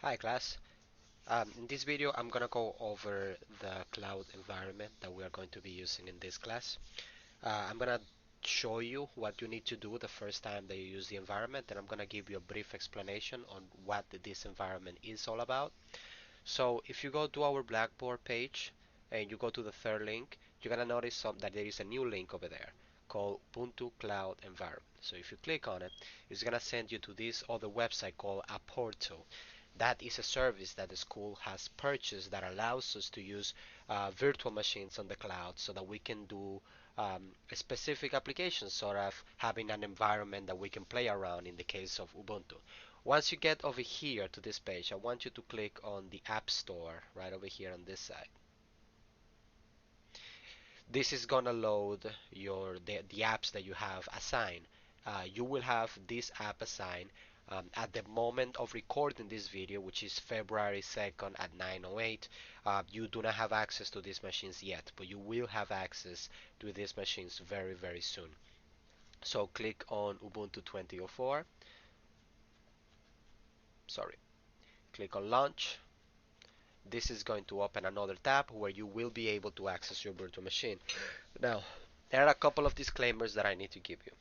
Hi class. In this video I'm gonna go over the cloud environment that we are going to be using in this class. I'm gonna show you what you need to do the first time that you use the environment, and I'm gonna give you a brief explanation on what this environment is all about. So if you go to our Blackboard page and you go to the third link, you're gonna notice that there is a new link over there called Ubuntu Cloud Environment. So if you click on it, it's gonna send you to this other website called 𝗲𝗍𝗽𝗏. That is a service that the school has purchased that allows us to use virtual machines on the cloud so that we can do a specific application, sort of having an environment that we can play around in the case of Ubuntu. Once you get over here to this page, I want you to click on the App Store right over here on this side. This is gonna load the apps that you have assigned. You will have this app assigned at the moment of recording this video, which is February 2nd at 9:08. You do not have access to these machines yet, but you will have access to these machines very, very soon. So click on Ubuntu 2004. Sorry. Click on Launch. This is going to open another tab where you will be able to access your virtual machine. Now, there are a couple of disclaimers that I need to give you.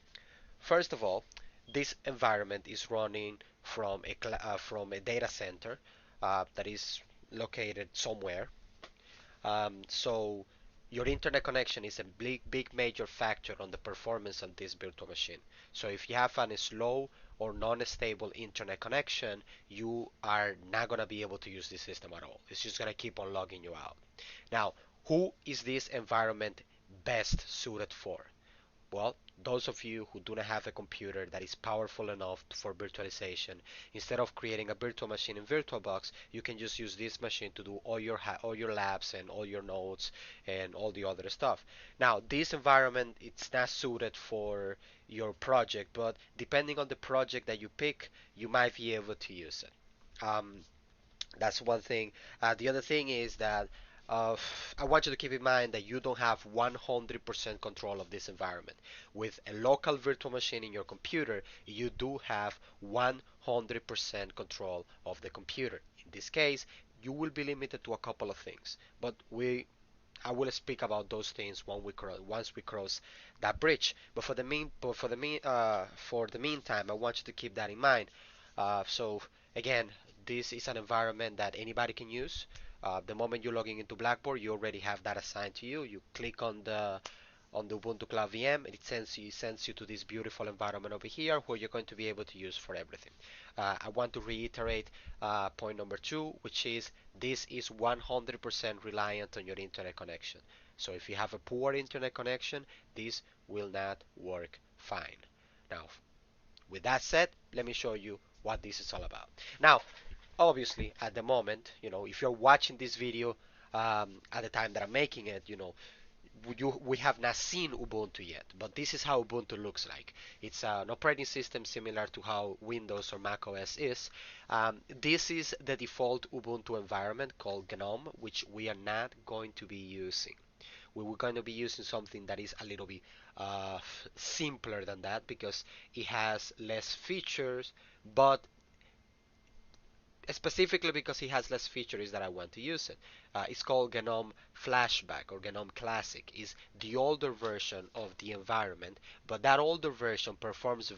First of all, this environment is running from a data center that is located somewhere. So your internet connection is a big major factor on the performance of this virtual machine. So if you have a slow or non-stable internet connection, you are not going to be able to use this system at all. It's just going to keep on logging you out. Now, who is this environment best suited for? Well, those of you who do not have a computer that is powerful enough for virtualization, instead of creating a virtual machine in VirtualBox, you can just use this machine to do all your labs and all your nodes and all the other stuff. Now, this environment, it's not suited for your project, but depending on the project that you pick, you might be able to use it. That's one thing. The other thing is that uh, I want you to keep in mind that you don't have 100% control of this environment. With a local virtual machine in your computer, you do have 100% control of the computer. In this case, you will be limited to a couple of things, but I will speak about those things once we cross that bridge. But for the meantime, I want you to keep that in mind. So again, this is an environment that anybody can use. The moment you're logging into Blackboard, you already have that assigned to you. You click on the Ubuntu Cloud VM, and it sends you to this beautiful environment over here where you're going to be able to use for everything. I want to reiterate point number 2, which is this is 100% reliant on your internet connection. So if you have a poor internet connection, this will not work fine. Now, with that said, let me show you what this is all about. Now, obviously, at the moment, if you're watching this video at the time that I'm making it, we have not seen Ubuntu yet, but this is how Ubuntu looks like. It's an operating system similar to how Windows or Mac OS is. This is the default Ubuntu environment called GNOME, which we are not going to be using. We were going to be using something that is a little bit uh, simpler than that because it has less features, but specifically because it has less features that I want to use it. It's called GNOME Flashback or GNOME Classic. Is the older version of the environment, but that older version performs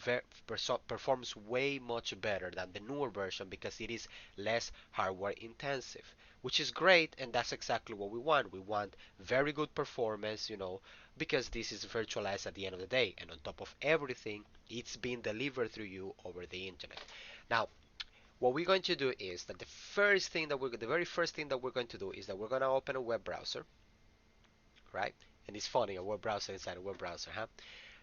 way much better than the newer version because it is less hardware intensive, which is great, and that's exactly what we want. We want very good performance, because this is virtualized at the end of the day, and on top of everything, it's being delivered through you over the internet. Now, what we're going to do is that the very first thing that we're going to do is that we're going to open a web browser, right? And it's funny, a web browser inside a web browser, huh?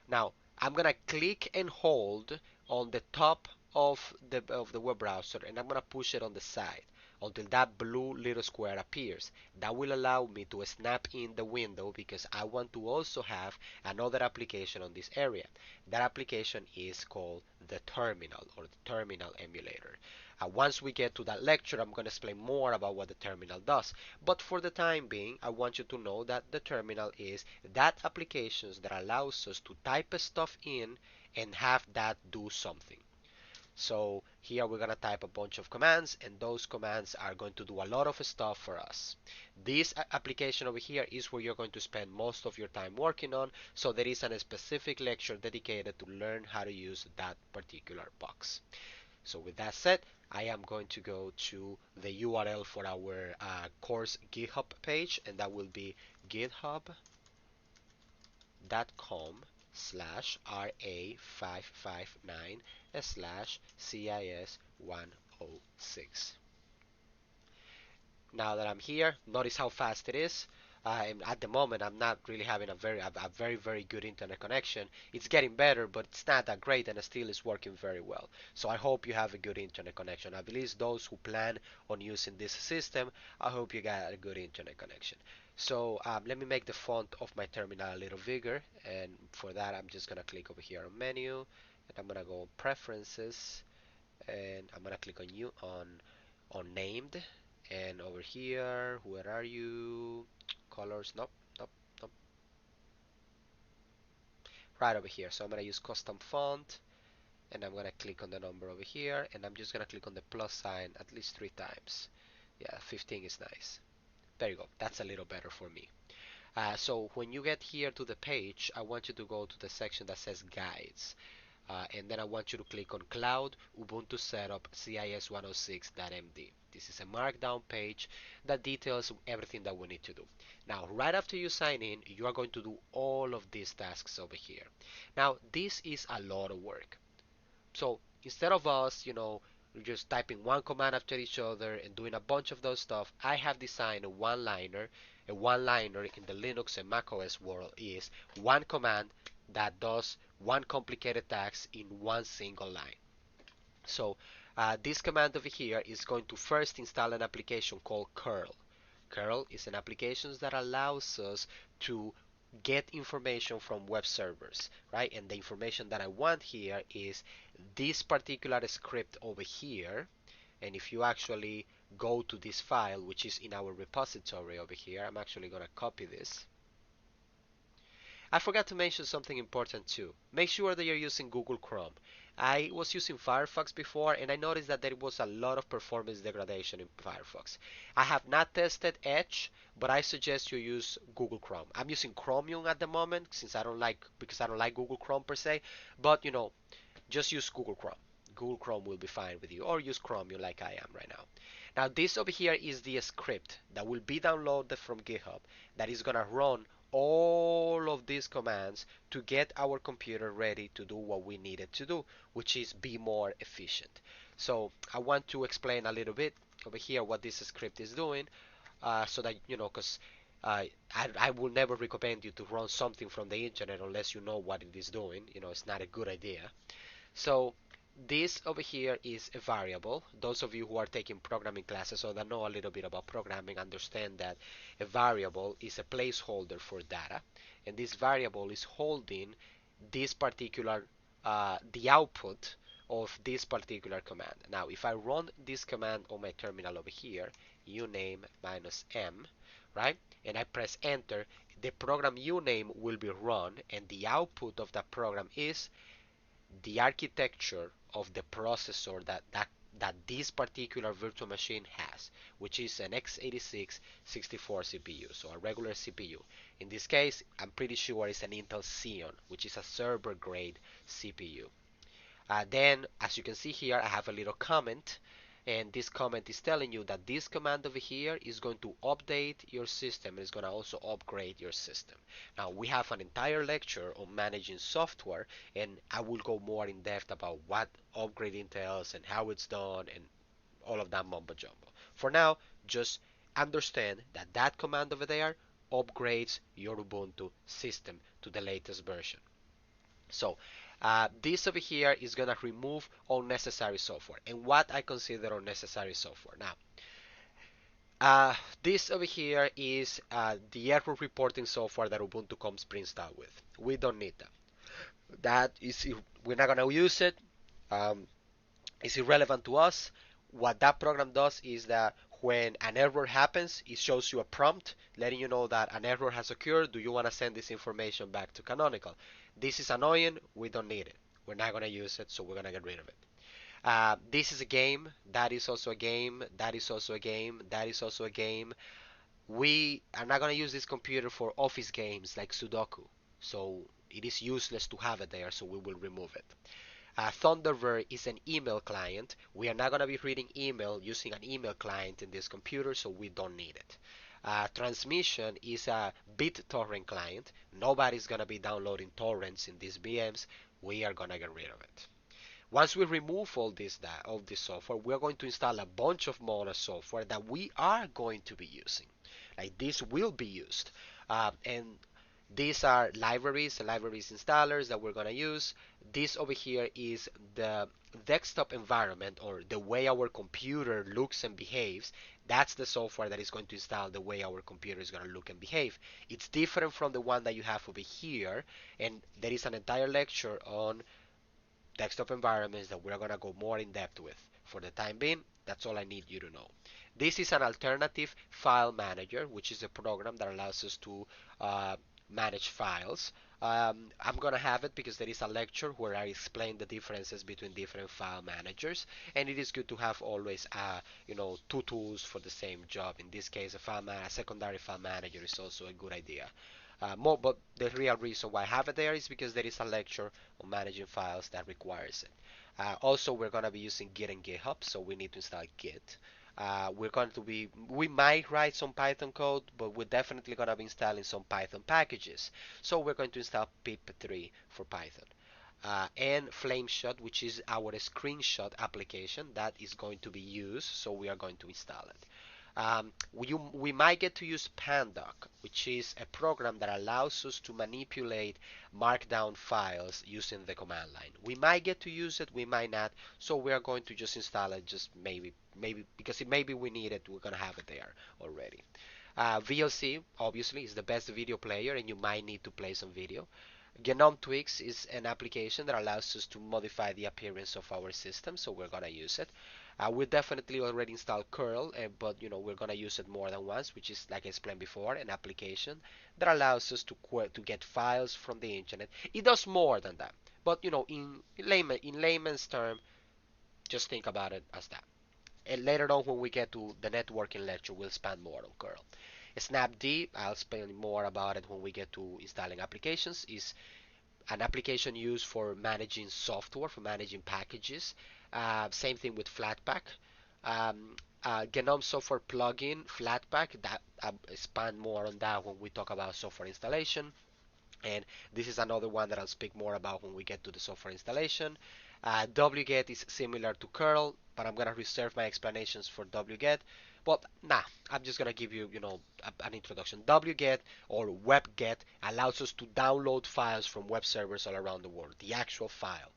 Now, I'm going to click and hold on the top of the web browser, and I'm going to push it on the side until that blue little square appears. That will allow me to snap in the window because I want to also have another application on this area. That application is called the terminal or the terminal emulator. Once we get to that lecture, I'm going to explain more about what the terminal does. But for the time being, I want you to know that the terminal is that applications that allows us to type stuff in and have that do something. So here we're going to type a bunch of commands, and those commands are going to do a lot of stuff for us. This application over here is where you're going to spend most of your time working on, so there is a specific lecture dedicated to learn how to use that particular box. So with that said, I am going to go to the URL for our course GitHub page, and that will be github.com/RA559/CIS106. Now that I'm here, notice how fast it is. At the moment, I'm not really having a very good internet connection. It's getting better, but it's not that great, and it still is working very well. So I hope you have a good internet connection. I believe those who plan on using this system, I hope you got a good internet connection. So let me make the font of my terminal a little bigger, and for that, I'm just gonna click over here on menu, and I'm gonna go on preferences, and I'm gonna click on named, and over here, where are you? Colors, nope, nope, nope, right over here. So I'm gonna use custom font, and I'm gonna click on the number over here, and I'm just gonna click on the plus sign at least 3 times. Yeah, 15 is nice. There you go, that's a little better for me. So when you get here to the page, I want you to go to the section that says guides. And then I want you to click on Cloud Ubuntu Setup CIS106.md. This is a markdown page that details everything that we need to do. Now, right after you sign in, you are going to do all of these tasks over here. Now, this is a lot of work. So instead of us, just typing one command after each other and doing a bunch of those stuff, I have designed a one-liner. A one-liner in the Linux and macOS world is one command that does one complicated task in one single line. So this command over here is going to first install an application called curl. Curl is an application that allows us to get information from web servers, right? And the information that I want here is this particular script over here. And if you actually go to this file, which is in our repository over here, I'm actually going to copy this. I forgot to mention something important too. Make sure that you're using Google Chrome. I was using Firefox before, and I noticed that there was a lot of performance degradation in Firefox. I have not tested Edge, but I suggest you use Google Chrome. I'm using Chromium at the moment because I don't like Google Chrome per se, but just use Google Chrome. Google Chrome will be fine with you, or use Chromium like I am right now. Now this over here is the script that will be downloaded from GitHub that is gonna run all of these commands to get our computer ready to do what we need it to do, which is be more efficient. So I want to explain a little bit over here what this script is doing, so that because I will never recommend you to run something from the internet unless you know what it is doing. It's not a good idea. So this over here is a variable. Those of you who are taking programming classes or that know a little bit about programming understand that a variable is a placeholder for data, and this variable is holding this particular the output of this particular command. Now if I run this command on my terminal over here, uname -m, right, and I press enter, the program uname will be run, and the output of that program is the architecture of the processor that this particular virtual machine has, which is an x86 64 CPU, so a regular CPU. In this case, I'm pretty sure it's an Intel Xeon, which is a server grade CPU. Then, as you can see here, I have a little comment, and this comment is telling you that this command over here is going to update your system and is going to also upgrade your system. Now, we have an entire lecture on managing software, and I will go more in depth about what upgrading entails and how it's done and all of that mumbo jumbo. For now, just understand that that command over there upgrades your Ubuntu system to the latest version. So this over here is going to remove unnecessary software, and what I consider unnecessary software. Now this over here is the error reporting software that Ubuntu comes pre-installed with. We don't need that. We're not going to use it. It's irrelevant to us. What that program does is that when an error happens, it shows you a prompt letting you know that an error has occurred. Do you want to send this information back to Canonical? This is annoying. We don't need it. We're not going to use it, so we're going to get rid of it. This is a game, that is also a game, that is also a game, that is also a game. We are not going to use this computer for office games like Sudoku, so it is useless to have it there, so we will remove it. Thunderbird is an email client. We are not going to be reading email using an email client in this computer, so we don't need it. Transmission is a BitTorrent client. Nobody's going to be downloading torrents in these VMs. We are going to get rid of it. Once we remove all this software, we're going to install a bunch of more software that we are going to be using. Like this will be used. And these are libraries and libraries installers that we're going to use. This over here is the desktop environment, or the way our computer looks and behaves. That's the software that is going to install the way our computer is going to look and behave. It's different from the one that you have over here, and there is an entire lecture on desktop environments that we're going to go more in depth with. For the time being, that's all I need you to know. This is an alternative file manager, which is a program that allows us to manage files. I'm going to have it because there is a lecture where I explain the differences between different file managers, and it is good to have always two tools for the same job. In this case, a secondary file manager is also a good idea. But the real reason why I have it there is because there is a lecture on managing files that requires it. Also, we're going to be using Git and GitHub, so we need to install Git. We might write some Python code, but we're definitely going to be installing some Python packages. So we're going to install pip3 for Python. And Flameshot, which is our screenshot application that is going to be used, so we are going to install it. We might get to use Pandoc, which is a program that allows us to manipulate markdown files using the command line. We might get to use it, we might not, so we are going to just install it, just maybe because maybe we need it, we're going to have it there already. VLC, obviously, is the best video player, and you might need to play some video. 𝗏𝗏𝗃 is an application that allows us to modify the appearance of our system, so we're going to use it. We definitely already installed curl, but we're going to use it more than once, which is, like I explained before, an application that allows us to get files from the internet. It does more than that, but in layman's term, just think about it as that. And later on, when we get to the networking lecture, we'll expand more on curl. Snapd, I'll explain more about it when we get to installing applications, is an application used for managing software, for managing packages. Same thing with Flatpak. GNOME software plugin, Flatpak, that expand more on that when we talk about software installation. And this is another one that I'll speak more about when we get to the software installation. wget is similar to curl, but I'm going to reserve my explanations for wget. But I'm just going to give you, an introduction. wget or webget allows us to download files from web servers all around the world, the actual file.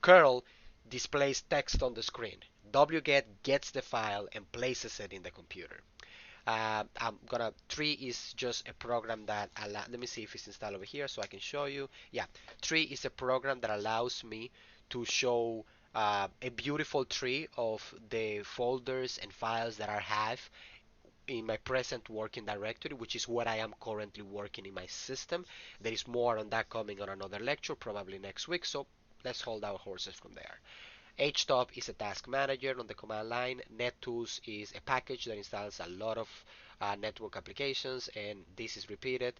Curl displays text on the screen. wget gets the file and places it in the computer. Tree is just a program that let me see if it's installed over here so I can show you. Yeah, Tree is a program that allows me to show a beautiful tree of the folders and files that I have in my present working directory, which is what I am currently working in my system. There is more on that coming on another lecture, probably next week, so let's hold our horses from there. HTOP is a task manager on the command line. NetTools is a package that installs a lot of network applications, and this is repeated.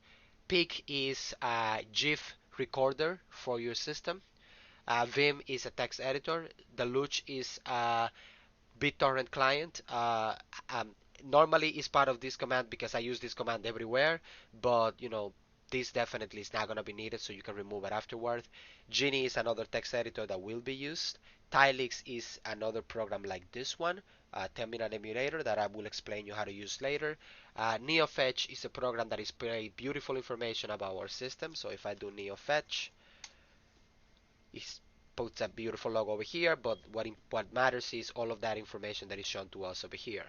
Pig is a GIF recorder for your system. Vim is a text editor. Deluge is a BitTorrent client. Normally is part of this command because I use this command everywhere, but this definitely is not going to be needed, so you can remove it afterward. Genie is another text editor that will be used. Tilix is another program like this one, a terminal emulator that I will explain you how to use later. NeoFetch is a program that displays beautiful information about our system. So if I do NeoFetch, it puts a beautiful logo over here, but what matters is all of that information that is shown to us over here.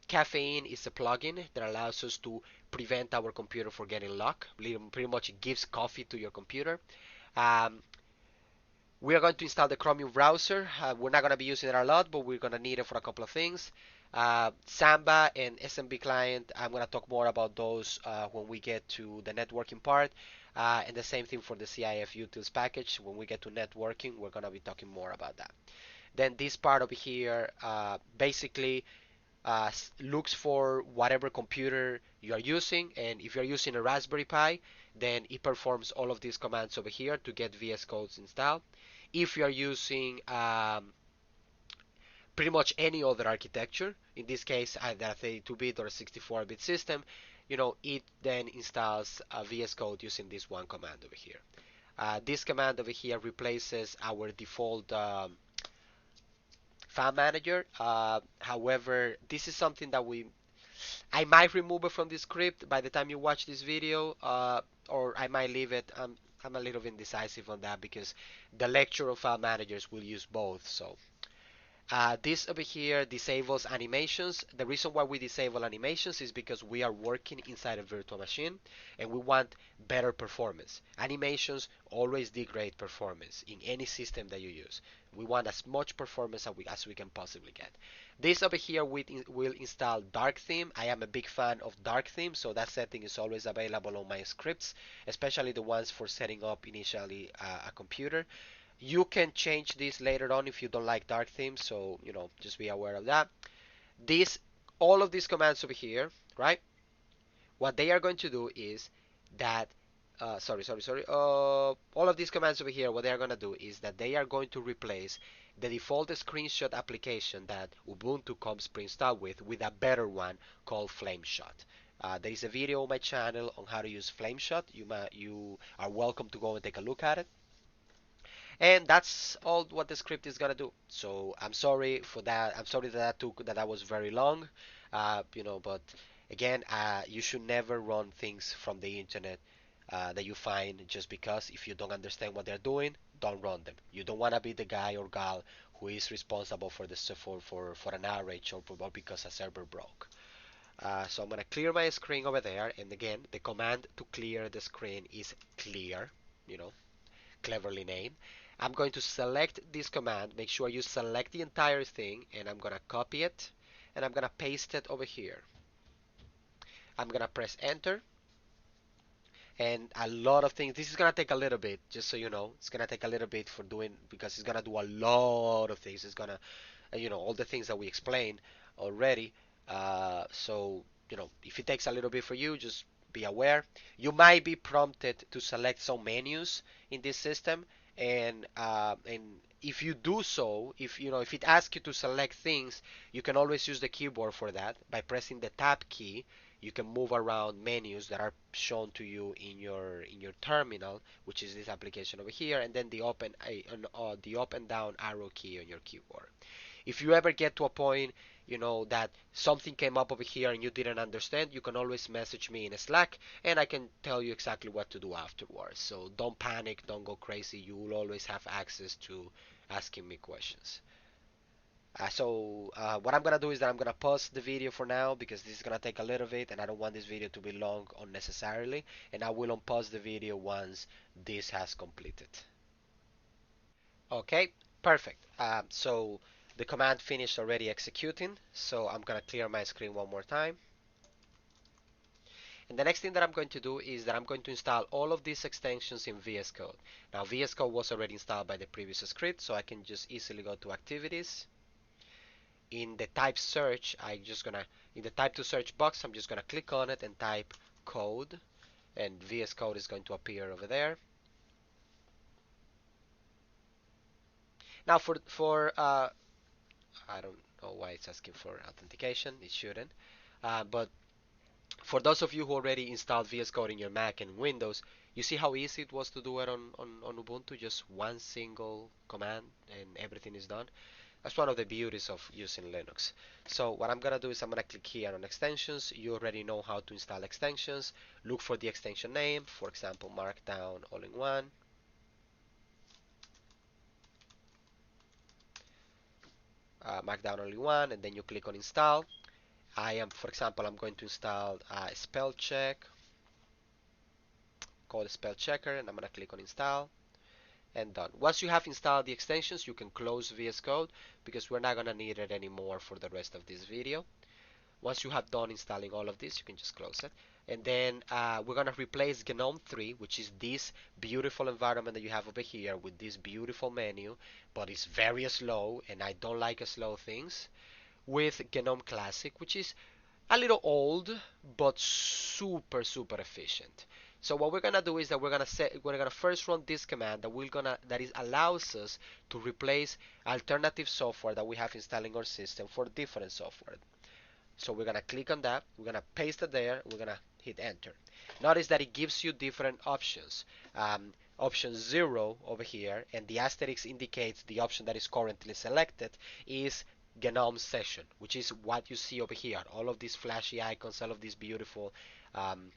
Caffeine is a plugin that allows us to prevent our computer from getting locked. Pretty much it gives coffee to your computer. We are going to install the Chromium browser. We're not going to be using it a lot, but we're going to need it for a couple of things. Samba and SMB client, I'm going to talk more about those when we get to the networking part. And the same thing for the CIF utils package. When we get to networking, we're going to be talking more about that. then this part over here basically looks for whatever computer you are using, and if you're using a Raspberry Pi, then it performs all of these commands over here to get VS Codes installed. If you are using pretty much any other architecture, in this case either a 32-bit or a 64-bit system, it then installs VS Code using this one command over here. This command over here replaces our default file manager. However, this is something that I might remove it from the script by the time you watch this video, or I might leave it. I'm a little indecisive on that because the lecture of file managers will use both. So this over here disables animations. The reason why we disable animations is because we are working inside a virtual machine and we want better performance. Animations always degrade performance in any system that you use. We want as much performance as we can possibly get. This over here will install dark theme. I am a big fan of dark theme, so that setting is always available on my scripts, especially the ones for setting up initially a computer. You can change this later on if you don't like dark themes, so just be aware of that. All of these commands over here, right? What they are going to do is that all of these commands over here, what they are going to do is that they are going to replace the default screenshot application that Ubuntu comes pre-installed with a better one called Flameshot. There is a video on my channel on how to use Flameshot. You are welcome to go and take a look at it. And that's all what the script is gonna do. So I'm sorry for that. I'm sorry that was very long. But again, you should never run things from the internet that you find just because if you don't understand what they're doing, don't run them. You don't want to be the guy or gal who is responsible for the for an outage or because a server broke. So I'm gonna clear my screen over there, and again, the command to clear the screen is clear. Cleverly named. I'm going to select this command. Make sure you select the entire thing, and I'm going to copy it, and I'm going to paste it over here. I'm going to press enter, and a lot of things. This is going to take a little bit, just so you know. It's going to take a little bit because it's going to do a lot of things. It's going to, all the things that we explained already. So, if it takes a little bit for you, just be aware. You might be prompted to select some menus in this system, and if you do so, if it asks you to select things, you can always use the keyboard for that. By pressing the tab key, you can move around menus that are shown to you in your terminal, which is this application over here, and then the up and down arrow key on your keyboard. If you ever get to a point that something came up over here and you didn't understand, you can always message me in Slack and I can tell you exactly what to do afterwards. So don't panic, don't go crazy. You will always have access to asking me questions. What I'm gonna do is that I'm gonna pause the video for now because this is gonna take a little bit and I don't want this video to be long unnecessarily, and I will unpause the video once this has completed. Okay, perfect. So the command finished already executing, so I'm gonna clear my screen one more time. And the next thing that I'm going to do is that I'm going to install all of these extensions in VS Code. Now VS Code was already installed by the previous script, so I can just easily go to activities. In the type search, in the type to search box, I'm just gonna click on it and type code, and VS Code is going to appear over there. Now I don't know why it's asking for authentication. It shouldn't. But for those of you who already installed VS Code in your Mac and Windows, you see how easy it was to do it on Ubuntu? Just one single command and everything is done. That's one of the beauties of using Linux. So what I'm going to do is I'm going to click here on extensions. You already know how to install extensions. Look for the extension name, for example, Markdown All-in-One. Markdown All-in-One, and then you click on install. For example, I'm going to install spell check, called spell checker, and I'm going to click on install, and done. Once you have installed the extensions, you can close VS Code because we're not going to need it anymore for the rest of this video. Once you have done installing all of this, you can just close it. And then we're gonna replace gnome3, which is this beautiful environment that you have over here with this beautiful menu, but it's very slow, and I don't like slow things, with GNOME Classic, which is a little old but super super efficient. So what we're gonna do is that we're gonna first run this command that is allows us to replace alternative software that we have installed in our system for different software. So we're gonna click on that, we're gonna paste it there, we're gonna hit enter. Notice that it gives you different options. Option 0 over here, and the asterisk indicates the option that is currently selected, is GNOME session, which is what you see over here. All of these flashy icons, all of this beautiful um,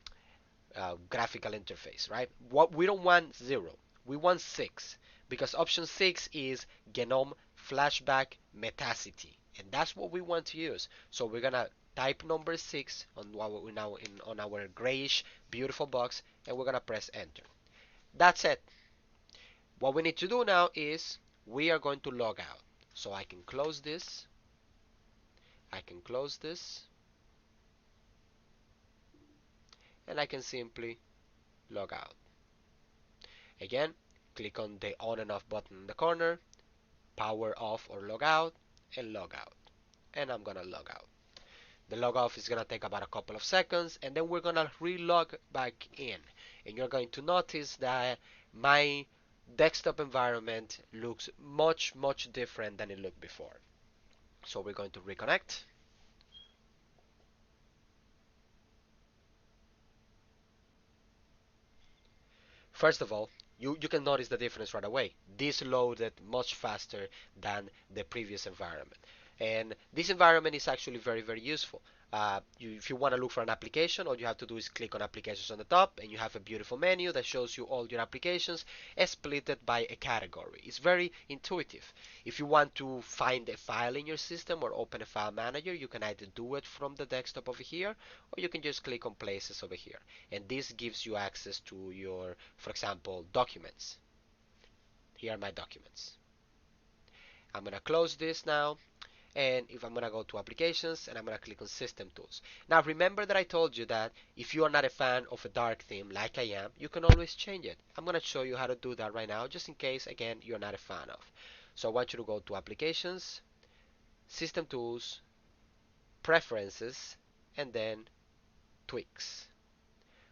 graphical interface, right? What we don't want 0, we want 6, because option 6 is GNOME flashback metacity, and that's what we want to use. So we're gonna type number 6 on what we now on our grayish beautiful box, and we're gonna press enter. That's it. What we need to do now is we are going to log out. So I can close this, I can close this, and I can simply log out. Again, click on the on and off button in the corner, power off or log out, and log out. And I'm gonna log out. The log off is gonna take about a couple of seconds, and then we're gonna re-log back in. And you're going to notice that my desktop environment looks much different than it looked before. So we're going to reconnect. First of all, you can notice the difference right away. This loaded much faster than the previous environment. And this environment is actually very useful. If you want to look for an application, all you have to do is click on applications on the top, and you have a beautiful menu that shows you all your applications split it by a category. It's very intuitive. If you want to find a file in your system or open a file manager, you can either do it from the desktop over here, or you can just click on places over here. And this gives you access to your, for example, documents. Here are my documents. I'm going to close this now. And if I'm going to go to applications, and I'm going to click on system tools. Now remember that I told you that if you are not a fan of a dark theme like I am, you can always change it. I'm going to show you how to do that right now, just in case, again, you're not a fan of. So I want you to go to applications, system tools, preferences, and then tweaks.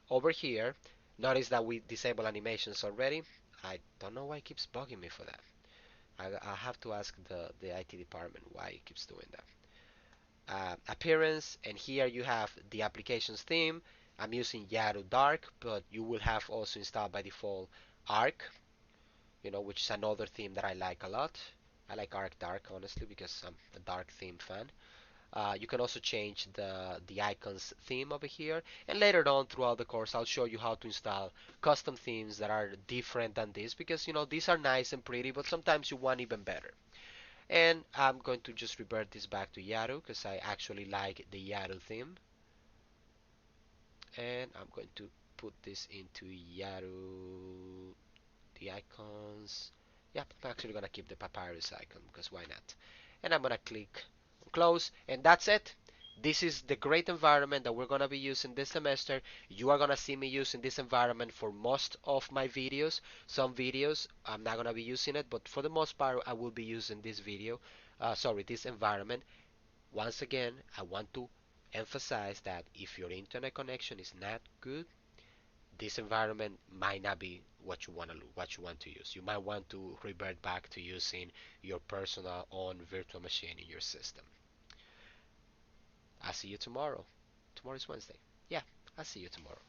Over here, notice that we disable animations already. I don't know why it keeps bugging me for that. I have to ask the IT department why it keeps doing that. Appearance, and here you have the applications theme. I'm using Yaru Dark, but you will have also installed by default Arc, which is another theme that I like a lot. I like Arc Dark, honestly, because I'm a dark theme fan. You can also change the icons theme over here, and later on throughout the course I'll show you how to install custom themes that are different than this, because these are nice and pretty, but sometimes you want even better. And I'm going to just revert this back to Yaru because I actually like the Yaru theme. And I'm going to put this into Yaru, the icons. Yep, I'm actually going to keep the papyrus icon because why not? And I'm going to click on close, and that's it. This is the great environment that we're going to be using this semester. You are going to see me using this environment for most of my videos. Some videos I'm not going to be using it, but for the most part I will be using this this environment. Once again, I want to emphasize that if your internet connection is not good, this environment might not be what you want to use. You might want to revert back to using your personal own virtual machine in your system. I'll see you tomorrow. Tomorrow is Wednesday. Yeah, I'll see you tomorrow.